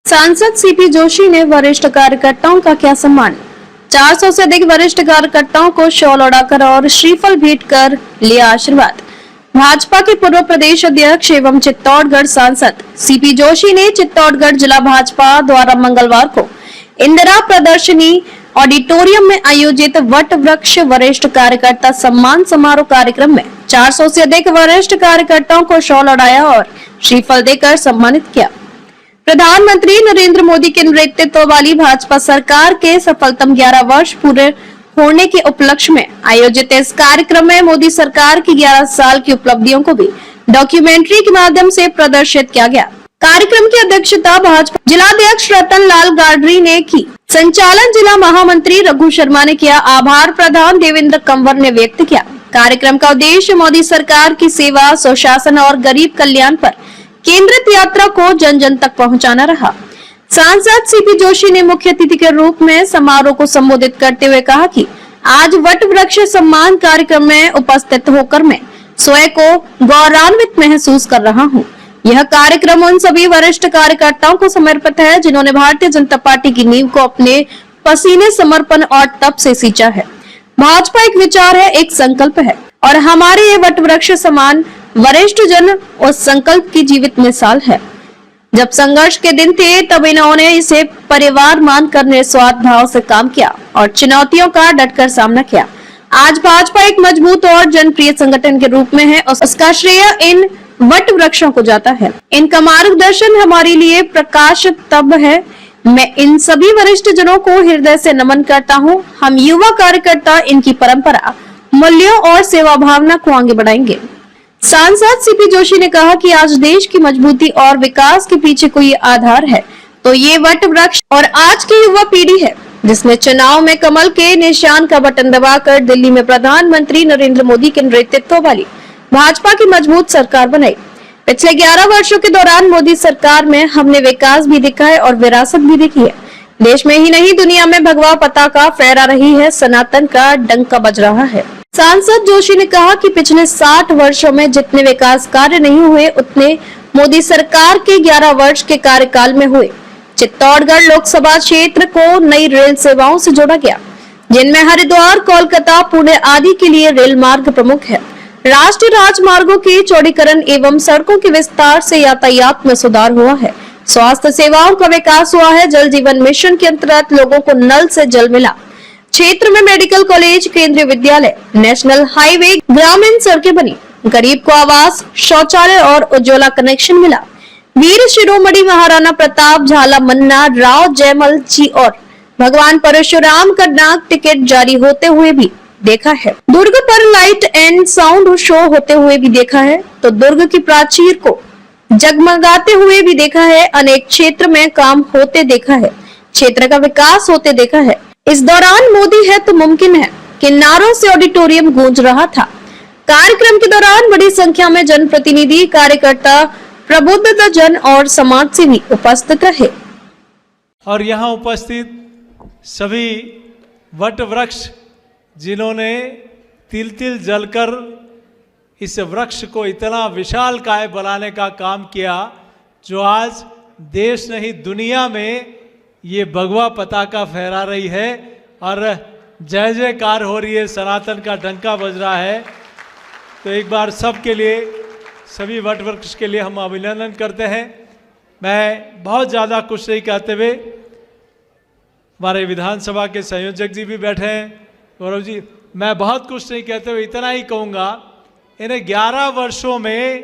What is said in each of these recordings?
सांसद सीपी जोशी ने वरिष्ठ कार्यकर्ताओं का किया सम्मान। 400 से अधिक वरिष्ठ कार्यकर्ताओं को शॉल ओढ़ाकर और श्रीफल भेंट कर लिया आशीर्वाद। भाजपा के पूर्व प्रदेश अध्यक्ष एवं चित्तौड़गढ़ सांसद सीपी जोशी ने चित्तौड़गढ़ जिला भाजपा द्वारा मंगलवार को इंदिरा प्रदर्शनी ऑडिटोरियम में आयोजित वट वृक्ष वरिष्ठ कार्यकर्ता सम्मान समारोह कार्यक्रम में 400 से अधिक वरिष्ठ कार्यकर्ताओं को शॉल ओढ़ाया और श्रीफल देकर सम्मानित किया। प्रधानमंत्री नरेंद्र मोदी के नेतृत्व वाली भाजपा सरकार के सफलतम 11 वर्ष पूरे होने के उपलक्ष्य में आयोजित इस कार्यक्रम में मोदी सरकार की 11 साल की उपलब्धियों को भी डॉक्यूमेंट्री के माध्यम से प्रदर्शित किया गया। कार्यक्रम की अध्यक्षता भाजपा जिलाध्यक्ष रतन लाल गाडरी ने की। संचालन जिला महामंत्री रघु शर्मा ने किया। आभार प्रधान देवेंद्र कंवर ने व्यक्त किया। कार्यक्रम का उद्देश्य मोदी सरकार की सेवा, सुशासन और गरीब कल्याण पर केंद्रित यात्रा को जन जन तक पहुंचाना रहा। सांसद सीपी जोशी ने मुख्य अतिथि के रूप में समारोह को संबोधित करते हुए कहा कि आज वट वृक्ष सम्मान कार्यक्रम में उपस्थित होकर मैं स्वयं को गौरवान्वित महसूस कर रहा हूं। यह कार्यक्रम उन सभी वरिष्ठ कार्यकर्ताओं को समर्पित है जिन्होंने भारतीय जनता पार्टी की नींव को अपने पसीने, समर्पण और तप से सींचा है। भाजपा एक विचार है, एक संकल्प है और हमारे ये वट वृक्ष समान वरिष्ठ जन उस संकल्प की जीवित मिसाल है। जब संघर्ष के दिन थे तब इन्होंने इसे परिवार मानकर निस्वार्थ भाव से काम किया और चुनौतियों का डटकर सामना किया। आज भाजपा एक मजबूत और जनप्रिय संगठन के रूप में है और उसका श्रेय इन वट वृक्षों को जाता है। इनका मार्गदर्शन हमारे लिए प्रकाश तब है। मैं इन सभी वरिष्ठ जनों को हृदय से नमन करता हूँ। हम युवा कार्यकर्ता इनकी परंपरा, मूल्यों और सेवा भावना को आगे बढ़ाएंगे। सांसद सीपी जोशी ने कहा कि आज देश की मजबूती और विकास के पीछे कोई आधार है तो ये वट वृक्ष और आज की युवा पीढ़ी है जिसने चुनाव में कमल के निशान का बटन दबाकर दिल्ली में प्रधानमंत्री नरेंद्र मोदी के नेतृत्व वाली भाजपा की मजबूत सरकार बनाई। पिछले 11 वर्षों के दौरान मोदी सरकार में हमने विकास भी देखा है और विरासत भी देखी है। देश में ही नहीं दुनिया में भगवा पताका फहरा रही है, सनातन का डंका बज रहा है। सांसद जोशी ने कहा कि पिछले 60 वर्षों में जितने विकास कार्य नहीं हुए उतने मोदी सरकार के 11 वर्ष के कार्यकाल में हुए। चित्तौड़गढ़ लोकसभा क्षेत्र को नई रेल सेवाओं से जोड़ा गया जिनमें हरिद्वार, कोलकाता, पुणे आदि के लिए रेल मार्ग प्रमुख है। राष्ट्रीय राजमार्गों के चौड़ीकरण एवं सड़कों के विस्तार से यातायात में सुधार हुआ है। स्वास्थ्य सेवाओं का विकास हुआ है। जल जीवन मिशन के अंतर्गत लोगों को नल से जल मिला। क्षेत्र में मेडिकल कॉलेज, केंद्रीय विद्यालय, नेशनल हाईवे, ग्रामीण सड़कें बनी। गरीब को आवास, शौचालय और उज्ज्वला कनेक्शन मिला। वीर शिरोमणि महाराणा प्रताप, झाला मन्ना, राव जयमल जी और भगवान परशुराम का डाक टिकट जारी होते हुए भी देखा है। दुर्ग पर लाइट एंड साउंड शो होते हुए भी देखा है तो दुर्ग की प्राचीर को जगमगाते हुए भी देखा है। अनेक क्षेत्र में काम होते देखा है। क्षेत्र का विकास होते देखा है। इस दौरान मोदी है तो मुमकिन है कि नारों से ऑडिटोरियम गूंज रहा था। कार्यक्रम के दौरान बड़ी संख्या में जनप्रतिनिधि, कार्यकर्ता, प्रबुद्ध जन और समाज सेवी उपस्थित रहे। और यहाँ उपस्थित सभी वट वृक्ष जिन्होंने तिल तिल जलकर इस वृक्ष को इतना विशाल काय बनाने का काम किया, जो आज देश नहीं दुनिया में ये भगवा पताका फहरा रही है और जय जयकार हो रही है, सनातन का डंका बज रहा है। तो एक बार सबके लिए, सभी वट वृक्ष के लिए हम अभिनंदन करते हैं। मैं बहुत ज़्यादा कुछ नहीं कहते हुए, हमारे विधानसभा के संयोजक जी भी बैठे हैं, गौरव जी, मैं बहुत कुछ नहीं कहते हुए इतना ही कहूँगा, इन्हें 11 वर्षों में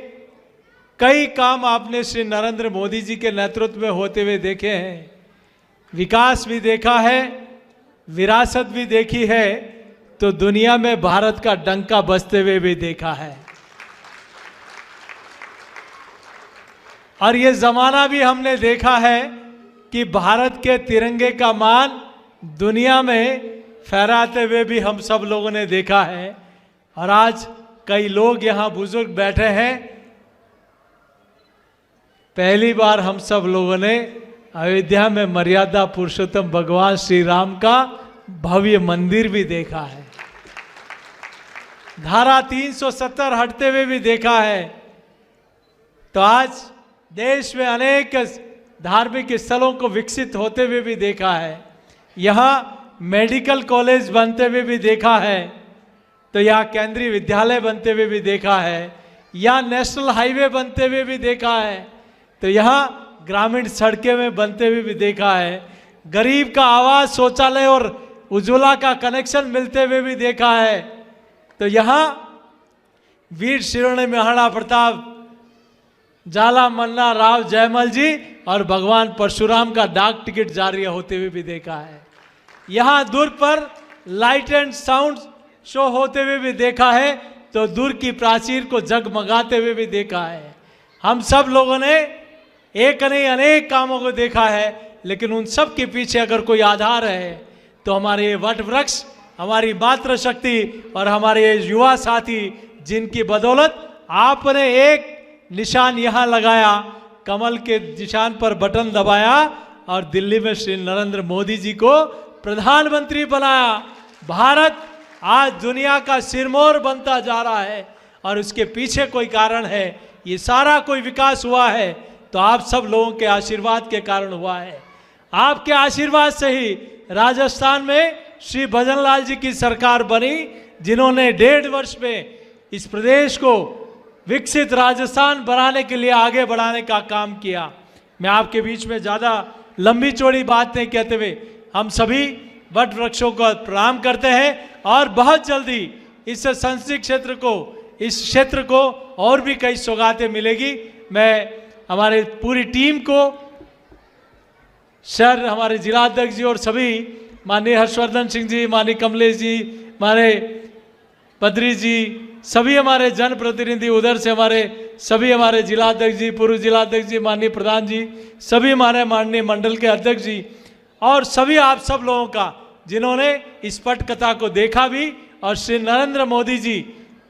कई काम आपने श्री नरेंद्र मोदी जी के नेतृत्व में होते हुए देखे हैं। विकास भी देखा है, विरासत भी देखी है, तो दुनिया में भारत का डंका बजते हुए भी देखा है। और ये जमाना भी हमने देखा है कि भारत के तिरंगे का मान दुनिया में फहराते हुए भी हम सब लोगों ने देखा है। और आज कई लोग यहाँ बुजुर्ग बैठे हैं, पहली बार हम सब लोगों ने अयोध्या में मर्यादा पुरुषोत्तम भगवान श्री राम का भव्य मंदिर भी देखा है। धारा 370 हटते हुए भी देखा है। तो आज देश में अनेक धार्मिक स्थलों को विकसित होते हुए भी देखा है, यहाँ मेडिकल कॉलेज बनते हुए भी देखा है, तो यहाँ केंद्रीय विद्यालय बनते हुए भी देखा है, यहाँ नेशनल हाईवे बनते हुए भी देखा है, तो यहाँ ग्रामीण सड़कें में बनते हुए भी देखा है, गरीब का आवास शौचालय और उज्ज्वला का कनेक्शन मिलते हुए भी देखा है, तो यहाँ वीर शिरोमणि महाराणा प्रताप, जाला मन्ना राव जयमल जी और भगवान परशुराम का डाक टिकट जारी होते हुए भी देखा है, यहाँ दुर्ग पर लाइट एंड साउंड शो होते हुए भी देखा है, तो दुर्ग की प्राचीर को जगमगाते हुए भी देखा है। हम सब लोगों ने एक नहीं अनेक कामों को देखा है, लेकिन उन सब के पीछे अगर कोई आधार है तो हमारे ये वट वृक्ष, हमारी मातृ शक्ति और हमारे ये युवा साथी, जिनकी बदौलत आपने एक निशान यहाँ लगाया, कमल के निशान पर बटन दबाया और दिल्ली में श्री नरेंद्र मोदी जी को प्रधानमंत्री बनाया। भारत आज दुनिया का सिरमौर बनता जा रहा है और उसके पीछे कोई कारण है। ये सारा कोई विकास हुआ है तो आप सब लोगों के आशीर्वाद के कारण हुआ है। आपके आशीर्वाद से ही राजस्थान में श्री भजनलाल जी की सरकार बनी, जिन्होंने 1.5 वर्ष में इस प्रदेश को विकसित राजस्थान बनाने के लिए आगे बढ़ाने का काम किया। मैं आपके बीच में ज़्यादा लंबी चौड़ी बात नहीं कहते हुए हम सभी वट वृक्षों को प्रणाम करते हैं और बहुत जल्दी इस संसदीय क्षेत्र को, इस क्षेत्र को और भी कई सौगातें मिलेगी। मैं हमारे पूरी टीम को, सर, हमारे जिलाध्यक्ष जी और सभी, माननीय हर्षवर्धन सिंह जी, माननीय कमलेश जी, हमारे बद्री जी, सभी हमारे जनप्रतिनिधि, उधर से हमारे सभी हमारे जिलाध्यक्ष जी, पूर्व जिलाध्यक्ष जी, माननीय प्रधान जी, सभी हमारे माननीय मंडल के अध्यक्ष जी और सभी आप सब लोगों का जिन्होंने इस पटकथा को देखा भी। और श्री नरेंद्र मोदी जी,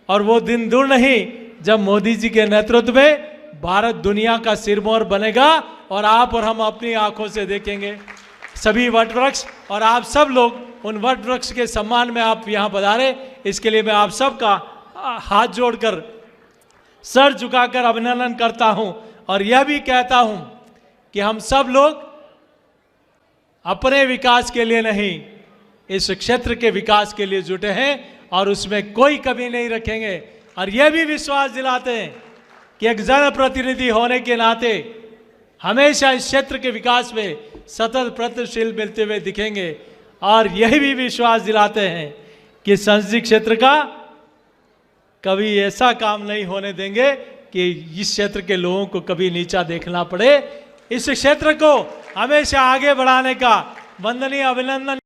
और वो दिन दूर नहीं जब मोदी जी के नेतृत्व में भारत दुनिया का सिरमौर बनेगा और आप और हम अपनी आंखों से देखेंगे सभी वट वृक्ष। और आप सब लोग उन वट वृक्ष के सम्मान में आप यहाँ पधारे, इसके लिए मैं आप सबका हाथ जोड़कर, सर झुकाकर अभिनंदन करता हूँ और यह भी कहता हूँ कि हम सब लोग अपने विकास के लिए नहीं, इस क्षेत्र के विकास के लिए जुटे हैं और उसमें कोई कमी नहीं रखेंगे। और यह भी विश्वास दिलाते हैं कि एक जनप्रतिनिधि होने के नाते हमेशा इस क्षेत्र के विकास में सतत प्रयत्नशील मिलते हुए दिखेंगे। और यही भी विश्वास दिलाते हैं कि संसदीय क्षेत्र का कभी ऐसा काम नहीं होने देंगे कि इस क्षेत्र के लोगों को कभी नीचा देखना पड़े। इस क्षेत्र को हमेशा आगे बढ़ाने का वंदनीय अभिनंदन